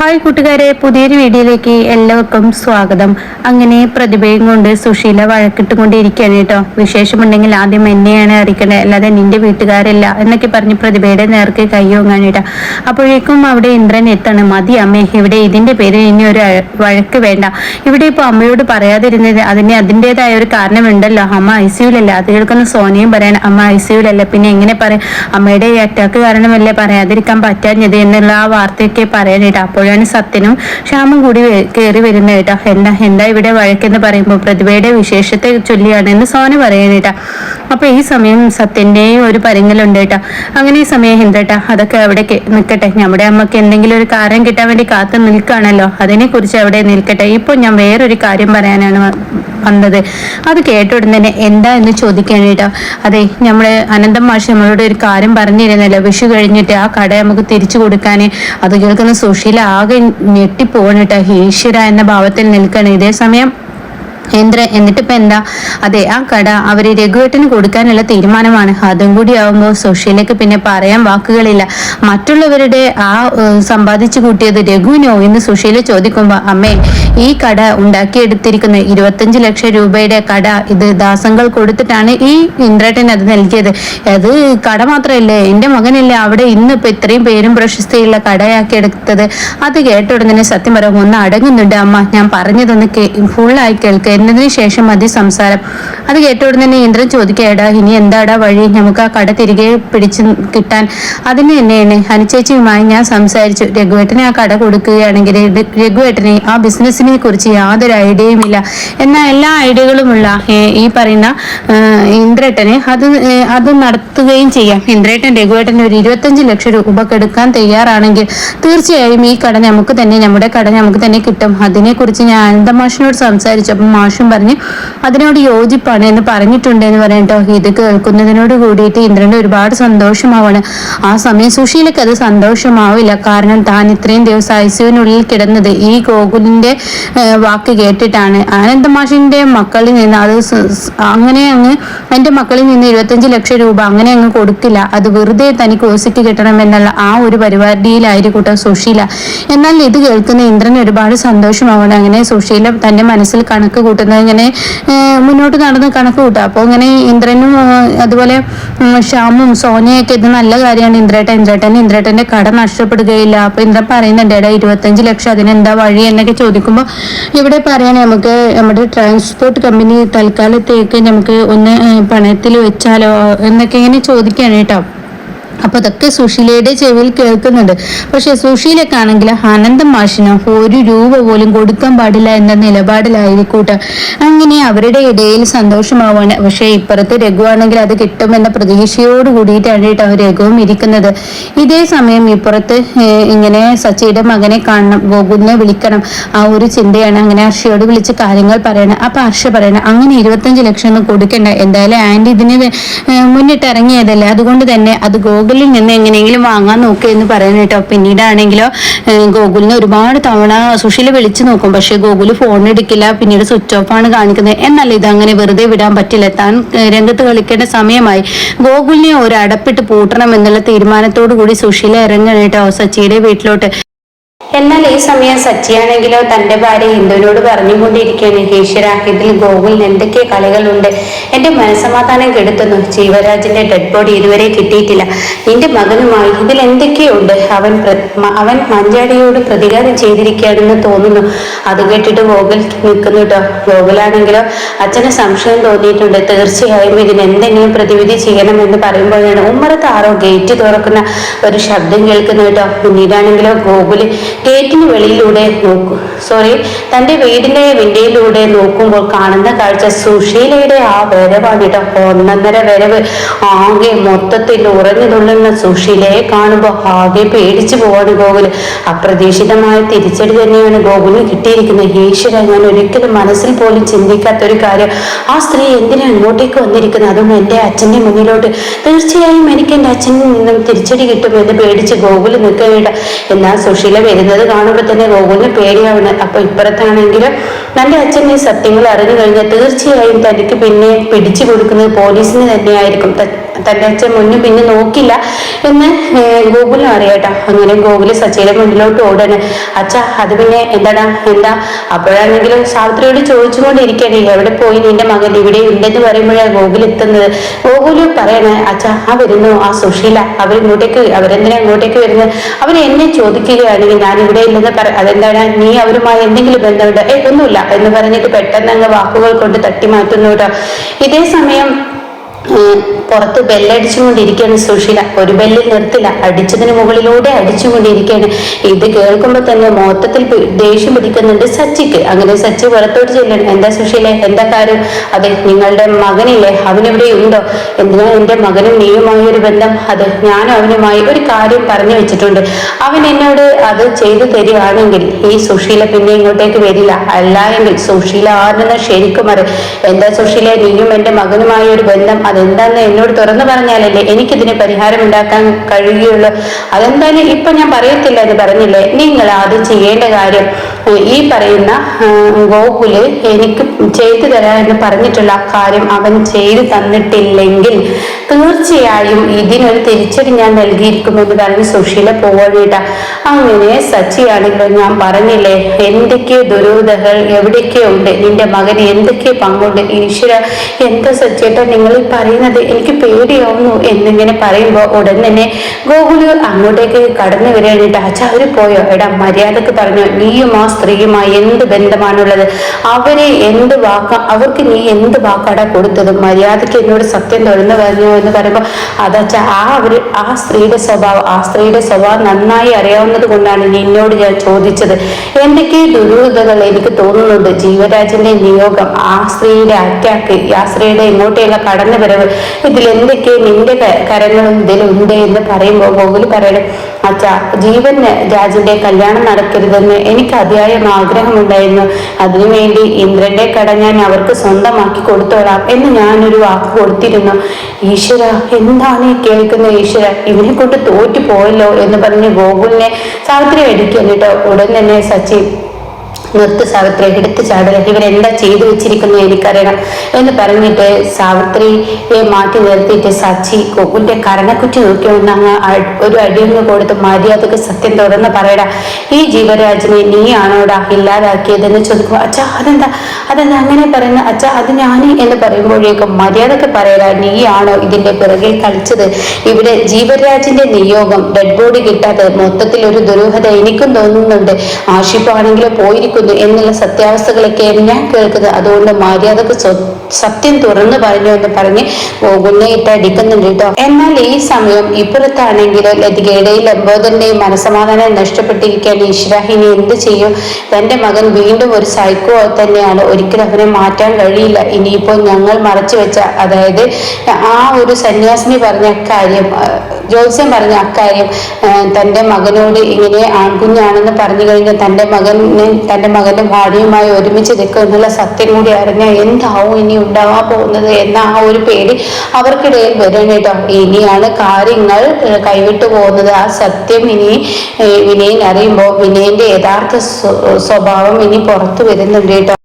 Hi കൂട്ടുകാരെ, പുതിയൊരു വീഡിയോയിലേക്ക് എല്ലാവർക്കും സ്വാഗതം. അങ്ങനെ പ്രതിഭയും കൊണ്ട് സുശീല വഴക്കിട്ടുകൊണ്ടിരിക്കുകയാണ് കേട്ടോ. വിശേഷമുണ്ടെങ്കിൽ ആദ്യം എന്നെയാണ് അറിയിക്കേണ്ടത്, അല്ലാതെ നിന്റെ വീട്ടുകാരല്ല എന്നൊക്കെ പറഞ്ഞ് പ്രതിഭയുടെ നേർക്ക് കയ്യോങ്ങാൻ കേട്ടോ. അപ്പോഴേക്കും അവിടെ ഇന്ദ്രൻ എത്താണ്. മതി അമ്മേ, ഇവിടെ ഇതിന്റെ പേരിൽ ഇനി ഒരു വഴക്ക് വേണ്ട. ഇവിടെ ഇപ്പൊ അമ്മയോട് പറയാതിരുന്നത് അതിൻ്റെതായ ഒരു കാരണമുണ്ടല്ലോ. അമ്മ ICUലല്ല. അത് കേൾക്കുന്ന സോനയും പറയാൻ അമ്മ ICUലല്ല, പിന്നെ എങ്ങനെ പറയാം? അമ്മയുടെ ഈ അറ്റാക്ക് കാരണമല്ലേ പറയാതിരിക്കാൻ പറ്റാഞ്ഞത് എന്നുള്ള ആ വാർത്തയൊക്കെ പറയാനായിട്ട്. അപ്പോഴാണ് സത്യനും ശ്യാമും കൂടി കയറി വരുന്നത് കേട്ടോ. എന്താ ഇവിടെ വഴക്കെന്ന് പറയുമ്പോൾ പ്രതിഭയുടെ വിശേഷത്തെ ചൊല്ലിയാണ് എന്ന് സോന പറയാനേട്ടാ. അപ്പൊ ഈ സമയം സത്യന്റെയും ഒരു പരിങ്ങലുണ്ട് കേട്ടോ. അങ്ങനെ ഈ സമയം എന്തേട്ടാ, അതൊക്കെ അവിടെ നിൽക്കട്ടെ. നമ്മുടെ അമ്മക്ക് എന്തെങ്കിലും ഒരു കാര്യം കിട്ടാൻ വേണ്ടി കാത്തു നിൽക്കുകയാണല്ലോ, അതിനെ കുറിച്ച് അവിടെ നിൽക്കട്ടെ. ഇപ്പൊ ഞാൻ വേറൊരു കാര്യം പറയാനാണ് വന്നത്. അത് കേട്ട ഉടനെ തന്നെ എന്താ എന്ന് ചോദിക്കാനേട്ടാ. അതെ, നമ്മുടെ അനന്തം മാഷ് നമ്മളോട് ഒരു കാര്യം പറഞ്ഞിരുന്നല്ലോ, വിഷു കഴിഞ്ഞിട്ട് ആ കട നമുക്ക് തിരിച്ചു കൊടുക്കാന്. അത് കേൾക്കുന്ന സുശീല ആകെ ഞെട്ടിപ്പോകണേട്ടാ. ഈശ്വര എന്ന ഭാവത്തിൽ നിൽക്കണം. ഇതേ സമയം എന്നിട്ടിപ്പോ എന്താ? അതെ, ആ കട അവര് രഘുവേട്ടന് കൊടുക്കാനുള്ള തീരുമാനമാണ്. അതും കൂടി ആവുമ്പോൾ സുശീലക്ക് പിന്നെ പറയാൻ വാക്കുകളില്ല. മറ്റുള്ളവരുടെ ആ സമ്പാദിച്ചു കൂട്ടിയത് രഘുവിനോ എന്ന് സുശീല ചോദിക്കുമ്പോ, അമ്മേ, ഈ കട ഉണ്ടാക്കിയെടുത്തിരിക്കുന്ന 25 ലക്ഷം രൂപയുടെ കട ഇത് ദാസങ്ങൾ കൊടുത്തിട്ടാണ് ഈ ഇന്ദ്രേട്ടൻ അത് നൽകിയത്. അത് കട മാത്രമല്ലേ, എന്റെ മകനല്ലേ അവിടെ ഇന്നിപ്പോ ഇത്രയും പേരും പ്രശസ്തിയുള്ള കടയാക്കി എടുത്തത്. അത് കേട്ട ഉടനെ സത്യം പറയാം ഒന്ന് അടങ്ങുന്നുണ്ട് അമ്മ, ഞാൻ പറഞ്ഞതൊന്ന് ഫുള്ളായി കേൾക്കുക, എന്നതിന് ശേഷം മതി സംസാരം. അത് കേട്ട ഉടനെ തന്നെ ഇന്ദ്രൻ ചോദിക്കേടാ, ഇനി എന്താടാ വഴി? നമുക്ക് ആ കട തിരികെ പിടിച്ചു കിട്ടാൻ അതിന് തന്നെയാണ് അനുചേച്ചിയുമായി ഞാൻ സംസാരിച്ചു. രഘുവേട്ടനെ ആ കട കൊടുക്കുകയാണെങ്കിൽ രഘുവേട്ടനെ ആ ബിസിനസിനെ കുറിച്ച് യാതൊരു ഐഡിയയുമില്ല. എന്നാൽ എല്ലാ ഐഡിയകളുമുള്ള ഈ പറയുന്ന ഇന്ദ്രേട്ടനെ അത് നടത്തുകയും ചെയ്യാം. ഇന്ദ്രേട്ടൻ രഘുവേട്ടന് ഒരു 25 ലക്ഷം രൂപ എടുക്കാൻ തയ്യാറാണെങ്കിൽ തീർച്ചയായും ഈ കട നമ്മുടെ കട നമുക്ക് തന്നെ കിട്ടും. അതിനെക്കുറിച്ച് ഞാൻ അനന്തമാഷിനോട് സംസാരിച്ചു. അപ്പം മാഷും പറഞ്ഞ് അതിനോട് യോജിപ്പാണ് എന്ന് പറഞ്ഞിട്ടുണ്ട് എന്ന് പറയട്ടോ. ഇത് കേൾക്കുന്നതിനോട് കൂടിയിട്ട് ഇന്ദ്രന് ഒരുപാട് സന്തോഷമാവാണ്. ആ സമയം സുശീലക്ക് അത് സന്തോഷമാവില്ല. കാരണം താൻ ഇത്രയും ദിവസം ICUവിനുള്ളിൽ കിടന്നത് ഈ ഗോകുലിന്റെ വാക്ക് കേട്ടിട്ടാണ്. ആനന്ദമാഷിന്റെ മക്കളിൽ നിന്ന് അത് അങ്ങനെ എന്റെ മക്കളിൽ നിന്ന് 25 ലക്ഷം രൂപ അങ്ങനെ അങ്ങ് കൊടുക്കില്ല, അത് വെറുതെ തനിക്ക് ഓസിക്ക് കിട്ടണം എന്നുള്ള ആ ഒരു പരിപാടിയിലായിരിക്കും സുശീല. എന്നാൽ ഇത് കേൾക്കുന്ന ഇന്ദ്രന് ഒരുപാട് സന്തോഷമാവണം. അങ്ങനെ സുശീല തന്റെ മനസ്സിൽ കണക്ക് കൂട്ടുന്നത് ഇങ്ങനെ മുന്നോട്ട് നടന്ന് കണക്ക് കൂട്ടുക. അപ്പോൾ ഇങ്ങനെ ഇന്ദ്രനും അതുപോലെ ശ്യാമും സോനയൊക്കെ ഇത് നല്ല കാര്യമാണ്. ഇന്ദ്രേട്ടന്റെ കട നഷ്ടപ്പെടുകയില്ല. അപ്പൊ ഇന്ദ്രൻ പറയുന്നുണ്ട്, എടാ 25 ലക്ഷം അതിനെന്താ വഴി എന്നൊക്കെ ചോദിക്കുമ്പോൾ ഇവിടെ പറയാൻ നമുക്ക് നമ്മുടെ ട്രാൻസ്പോർട്ട് കമ്പനി തൽക്കാലത്തേക്ക് നമുക്ക് ഒന്ന് പണയത്തിൽ വെച്ചാലോ എന്നൊക്കെ ഇങ്ങനെ ചോദിക്കുകയാണ് കേട്ടോ. അപ്പൊ അതൊക്കെ സുശീലയുടെ ചെവിയിൽ കേൾക്കുന്നുണ്ട്. പക്ഷെ സുശീലക്കാണെങ്കിൽ അനന്തം മാഷിന് 1 രൂപ പോലും കൊടുക്കാൻ പാടില്ല എന്ന നിലപാടിലായിരിക്കൂട്ടെ. അങ്ങനെ അവരുടെ ഇടയിൽ സന്തോഷമാവാണ്. പക്ഷെ ഇപ്പുറത്ത് രഘു ആണെങ്കിൽ അത് കിട്ടുമെന്ന പ്രതീക്ഷയോട് കൂടിയിട്ടാണ് കേട്ടോ രഘുവും ഇരിക്കുന്നത്. ഇതേ സമയം ഇപ്പുറത്ത് ഇങ്ങനെ സച്ചിയുടെ മകനെ കാണണം, ഗോകുലിനെ വിളിക്കണം, ആ ഒരു ചിന്തയാണ്. അങ്ങനെ ഹർഷയോട് വിളിച്ച് കാര്യങ്ങൾ പറയണം. അപ്പൊ ഹർഷ പറയണം, അങ്ങനെ 25 ലക്ഷം ഒന്നും കൊടുക്കണ്ട, എന്തായാലും ആന്റി ഇതിന് മുന്നിട്ട് ഇറങ്ങിയതല്ലേ, അതുകൊണ്ട് തന്നെ അത് ഗോകുലിൽ നിന്ന് എങ്ങനെയെങ്കിലും വാങ്ങാൻ നോക്കുക എന്ന് പറയുന്നത് കേട്ടോ. പിന്നീടാണെങ്കിലോ ഗോകുലിനെ ഒരുപാട് തവണ സുശീല വിളിച്ചു നോക്കും, പക്ഷെ ഗോകുല് ഫോൺ എടുക്കില്ല. പിന്നീട് സ്വിച്ച് ഓഫ് ആണ് കാണിക്കുന്നത്. എന്നാൽ ഇത് അങ്ങനെ വെറുതെ വിടാൻ പറ്റില്ല. താൻ രംഗത്ത് കളിക്കേണ്ട സമയമായി. ഗോകുലിനെ ഒരു അടപ്പിട്ട് പൂട്ടണം എന്നുള്ള തീരുമാനത്തോടു കൂടി സുശീല ഇറങ്ങണം കേട്ടോ സച്ചിയുടെ വീട്ടിലോട്ട്. എന്നാൽ ഈ സമയം സച്ചിയാണെങ്കിലോ തന്റെ ഭാര്യ ഇന്ദുവിനോട് പറഞ്ഞുകൊണ്ടിരിക്കുകയാണ്, ഈശ്വര, ഇതിൽ ഗോകുലിന് എന്തൊക്കെ കളികളുണ്ട്, എന്റെ മനസ്സമാധാനം കെടുത്തുന്നു. ജീവരാജിന്റെ ഡെഡ് ബോഡി ഇതുവരെ കിട്ടിയിട്ടില്ല. നിന്റെ മകനുമായി ഇതിൽ എന്തൊക്കെയുണ്ട്. അവൻ മഞ്ചാടിയോട് പ്രതികാരം ചെയ്തിരിക്കുകയാണെന്ന് തോന്നുന്നു. അത് കേട്ടിട്ട് ഗോകുൽ നിൽക്കുന്നു കേട്ടോ. ഗോകുലാണെങ്കിലോ അച്ഛന് സംശയം തോന്നിയിട്ടുണ്ട്. തീർച്ചയായും ഇതിന് എന്തെങ്കിലും പ്രതിവിധി ചെയ്യണമെന്ന് പറയുമ്പോഴാണ് ഉമ്മറത്ത് ആരോ ഗേറ്റ് തുറക്കുന്ന ഒരു ശബ്ദം കേൾക്കുന്നു കേട്ടോ. പിന്നീടാണെങ്കിലോ ഗോകുല് ഗേറ്റിന് വെളിയിലൂടെ തന്റെ വീടിന്റെ വിൻഡോയിലൂടെ നോക്കുമ്പോൾ കാണുന്ന കാഴ്ച സുശീലയുടെ ആ വരവാണ് കേട്ടോ. 1.5 വരവ്. ആകെ മൊത്തത്തിൽ ഉറഞ്ഞു തുള്ളുന്ന സുശീലയെ കാണുമ്പോൾ ആകെ പേടിച്ചു പോവാണ് ഗോകുല്. അപ്രതീക്ഷിതമായ തിരിച്ചടി തന്നെയാണ് ഗോകുലിന് കിട്ടിയിരിക്കുന്നത്. ഈശ്വര, ഞാൻ ഒരിക്കലും മനസ്സിൽ പോലും ചിന്തിക്കാത്തൊരു കാര്യം. ആ സ്ത്രീ എന്തിനാണ് ഇങ്ങോട്ടേക്ക് വന്നിരിക്കുന്നത്, അതും എന്റെ അച്ഛന്റെ മുന്നിലോട്ട്. തീർച്ചയായും എനിക്ക് എന്റെ അച്ഛനിൽ നിന്നും തിരിച്ചടി കിട്ടുമെന്ന് പേടിച്ച് ഗോകുല് നിൽക്കുകയില്ല. എന്നാൽ സുശീല വരുന്നത് കാണുമ്പോൾ തന്നെ ഗോകുലിന് പേടിയാവണം. അപ്പൊ ഇപ്പുറത്താണെങ്കിലും തന്റെ അച്ഛൻ ഈ സത്യങ്ങൾ അറിഞ്ഞു കഴിഞ്ഞാൽ തീർച്ചയായും തനിക്ക് പിന്നെ പിടിച്ചു കൊടുക്കുന്നത് പോലീസിന് തന്നെയായിരിക്കും. തന്റെ അച്ഛൻ മുന്നും പിന്നെ നോക്കില്ല എന്ന് ഗോകുലും അറിയാട്ടോ. അങ്ങനെ ഗോകുല് സച്ചിയുടെ മുന്നിലോട്ട് ഓടാണ്. അച്ഛ അത് പിന്നെ എന്താ അപ്പോഴാണെങ്കിലും സാവിത്രിയോട് ചോദിച്ചുകൊണ്ടിരിക്കുകയാണ്, എവിടെ പോയി നിന്റെ മകൻ, ഇവിടെ ഉണ്ടെന്ന് പറയുമ്പോഴാണ് ഗോകുൽ എത്തുന്നത്. ഗോകുല് പറയണേ, അച്ഛ ആ വരുന്നു ആ സുശീല, അവരെന്തിനാ ഇങ്ങോട്ടേക്ക് വരുന്നത്, അവർ എന്നെ ചോദിക്കുകയാണെങ്കിൽ ഞാൻ ഇവിടെ ഇല്ലെന്ന് അതെന്താണ്, നീ അവരുമായി എന്തെങ്കിലും ബന്ധമുണ്ട്, ഒന്നുമില്ല എന്ന് പറഞ്ഞിട്ട് പെട്ടെന്ന് അങ്ങ് വാക്കുകൾ കൊണ്ട് തട്ടി മാറ്റുന്നു കേട്ടോ. ഇതേ സമയം പുറത്ത് ബെല്ലടിച്ചുകൊണ്ടിരിക്കുകയാണ് സുശീല. ഒരു ബെല്ലിൽ നിർത്തില്ല, അടിച്ചതിന് മുകളിലൂടെ അടിച്ചുകൊണ്ടിരിക്കുകയാണ്. ഇത് കേൾക്കുമ്പോൾ തന്നെ മൊത്തത്തിൽ ദേഷ്യം പിടിക്കുന്നുണ്ട് സച്ചിക്ക്. അങ്ങനെ സച്ചി പുറത്തോട്ട് ചെല്ലണം. എന്താ സുശീല, എന്താ കാര്യം? അതെ, നിങ്ങളുടെ മകനില്ലേ, അവനെവിടെ ഉണ്ടോ? എന്തിനാ എന്റെ മകനും നീയുമായി ഒരു ബന്ധം? അത് ഞാനും അവനുമായി ഒരു കാര്യം പറഞ്ഞു വെച്ചിട്ടുണ്ട്. അവൻ എന്നോട് അത് ചെയ്തു തരികയാണെങ്കിൽ ഈ സുശീല പിന്നെ ഇങ്ങോട്ടേക്ക് വരില്ല. അല്ല എങ്കിൽ സുശീല ആരെന്ന് ശരിക്കും അറിയാം. എന്താ സുശീല, നീയും എന്റെ മകനുമായ ഒരു ബന്ധം, അതെന്താന്ന് എന്നോട് തുറന്നു പറഞ്ഞാലല്ലേ എനിക്കിതിന് പരിഹാരം ഉണ്ടാക്കാൻ കഴിയുള്ളൂ. അതെന്തായാലും ഇപ്പൊ ഞാൻ പറയത്തില്ല എന്ന് പറഞ്ഞില്ലേ. നിങ്ങൾ ആദ്യം ചെയ്യേണ്ട കാര്യം, ഈ പറയുന്ന ഗോകുല് എനിക്ക് ചെയ്തു തരാ എന്ന് പറഞ്ഞിട്ടുള്ള ആ കാര്യം അവൻ ചെയ്തു തന്നിട്ടില്ലെങ്കിൽ തീർച്ചയായും ഇതിനൊരു തിരിച്ചടി ഞാൻ നൽകിയിരിക്കുമെന്ന് പറഞ്ഞ് സുശീല പോവാനിട്ട. അങ്ങനെ സച്ചിയാണെങ്കിലും ഞാൻ പറഞ്ഞില്ലേ, എന്തൊക്കെയോ ദുരൂഹതകൾ എവിടെയൊക്കെ ഉണ്ട്, നിന്റെ മകന് എന്തൊക്കെയോ പങ്കുണ്ട്. ഈശ്വര, എന്താ സച്ചിയേട്ടാ നിങ്ങൾ പറയുന്നത്, എനിക്ക് പേടിയാവുന്നു എന്നിങ്ങനെ പറയുമ്പോൾ ഉടൻ തന്നെ ഗോകുല് അങ്ങോട്ടേക്ക് കടന്നു വരികയാണിട്ട്. അച്ഛാ അവര് പോയോ? എടാ മര്യാദക്ക് പറഞ്ഞു, നീയും ആ സ്ത്രീയുമായി എന്ത് ബന്ധമാണുള്ളത്? അവർക്ക് നീ എന്ത് വാക്കാടാ കൊടുത്തത്? മര്യാദക്ക് എന്നോട് സത്യം തുറന്നു പറഞ്ഞു എന്ന് പറയുമ്പോൾ അതച്ഛ ആ സ്ത്രീയുടെ സ്വഭാവം നന്നായി അറിയാവുന്നത് കൊണ്ടാണ് നിന്നോട് ഞാൻ ചോദിച്ചത്. എന്തൊക്കെ ദുരൂഹതകൾ എനിക്ക് തോന്നുന്നുണ്ട്. ജീവരാജിന്റെ നിയോഗം, ആ സ്ത്രീയുടെ അറ്റാക്ക്, ആ സ്ത്രീയുടെ ഇങ്ങോട്ടുള്ള കടന്നു വരവ്, ഇതിൽ എന്തൊക്കെ നിന്റെ കരങ്ങളും ഇതിലുണ്ട് എന്ന് പറയുമ്പോൾ ഗോകുല് പറയണം, അച്ഛാ ജീവൻ രാജിന്റെ കല്യാണം നടക്കരുതെന്ന് എനിക്ക് അതിയായ ആഗ്രഹമുണ്ടായിരുന്നു. അതിനുവേണ്ടി ഇന്ദ്രന്റെ കട ഞാൻ അവർക്ക് സ്വന്തമാക്കി കൊടുത്തോളാം എന്ന് ഞാനൊരു വാക്ക് കൊടുത്തിരുന്നു. ഈശ്വര, എന്താണ് കേൾക്കുന്ന ഈശ്വര, ഇവനെ കൊണ്ട് തോറ്റു പോയല്ലോ എന്ന് പറഞ്ഞ് ഗോകുലിനെ സാവിത്രി അടിക്കും കേട്ടോ. ഉടൻ തന്നെ സച്ചി, നിർത്ത് സാവിത്രി, എടുത്ത് ചാടല, ഇവരെന്താ ചെയ്തു വെച്ചിരിക്കുന്നു എനിക്കറിയണം എന്ന് പറഞ്ഞിട്ട് സാവിത്രിയെ മാറ്റി നിർത്തിയിട്ട് സച്ചി ഗോകുലിന്റെ കരണക്കുറ്റി നോക്കി ഒന്ന് അങ്ങ് ഒരു അടിയൊന്ന് കൊടുത്ത് മര്യാദക്ക് സത്യം തുറന്ന് പറയടാ, ഈ ജീവരാജിനെ നീയാണോടാ ഇല്ലാതാക്കിയതെന്ന് ചോദിക്കും. അച്ഛാ അതെന്താ അങ്ങനെ പറയുന്നത്? അച്ഛാ അത് ഞാൻ എന്ന് പറയുമ്പോഴേക്കും മര്യാദക്ക് പറയടാ, നീയാണോ ഇതിന്റെ പിറകിൽ കളിച്ചത്? ഇവിടെ ജീവരാജിന്റെ നിയോഗം, ഡെഡ് ബോഡി കിട്ടാതെ മൊത്തത്തിൽ ഒരു ദുരൂഹത എനിക്കും തോന്നുന്നുണ്ട്. ആഷിപ്പാണെങ്കിലും പോയിരിക്കും എന്നുള്ള സത്യാവസ്ഥകളൊക്കെയാണ് ഞാൻ കേൾക്കുന്നത്. അതുകൊണ്ട് മര്യാദക്ക് സത്യം തുറന്നു പറഞ്ഞു എന്ന് പറഞ്ഞ് ഗോകുലിനെ അടിക്കുന്നുണ്ട് കേട്ടോ. എന്നാൽ ഈ സമയം ഇപ്പുറത്താണെങ്കിൽ ലതികയുടെയും ലംബോദരന്റെയും മനസമാധാനം നഷ്ടപ്പെട്ടിരിക്കുകയാണ്. ഈശ്വരാഹിനി എന്ത് ചെയ്യും? തന്റെ മകൻ വീണ്ടും ഒരു സൈക്കോ തന്നെയാണ്, ഒരിക്കലും അവനെ മാറ്റാൻ കഴിയില്ല. ഇനിയിപ്പോൾ ഞങ്ങൾ മറച്ചു വെച്ച, അതായത് ആ ഒരു സന്യാസിനി പറഞ്ഞ അക്കാര്യം, ജ്യോത്സ്യം പറഞ്ഞ അക്കാര്യം, തന്റെ മകനോട് ഇങ്ങനെ ആൺകുഞ്ഞാണെന്ന് പറഞ്ഞു കഴിഞ്ഞാൽ തന്റെ മകന്റെ ഭാര്യയുമായി ഒരുമിച്ച് നിൽക്കും എന്നുള്ള സത്യം കൂടി അറിഞ്ഞാൽ എന്താവും ഇനി ഉണ്ടാവാൻ പോകുന്നത് എന്ന ആ ഒരു പേടി അവർക്കിടയിൽ വരണം കേട്ടോ. ഇനിയാണ് കാര്യങ്ങൾ കൈവിട്ടു പോകുന്നത്. ആ സത്യം ഇനി വിനയൻ അറിയുമ്പോൾ വിനയന്റെ യഥാർത്ഥ സ്വഭാവം ഇനി പുറത്തു വരുന്നുണ്ട് കേട്ടോ.